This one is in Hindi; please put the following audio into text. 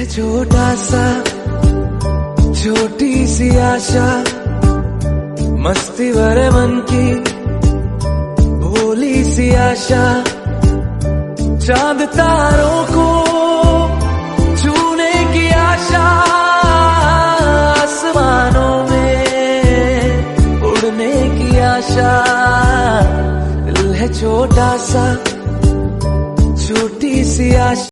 छोटा सा छोटी सी आशा, मस्ती भरे मन की भोली सी आशा, चांद तारों को छूने की आशा, आसमानों में उड़ने की आशा। दिल है छोटा सा छोटी सी आशा।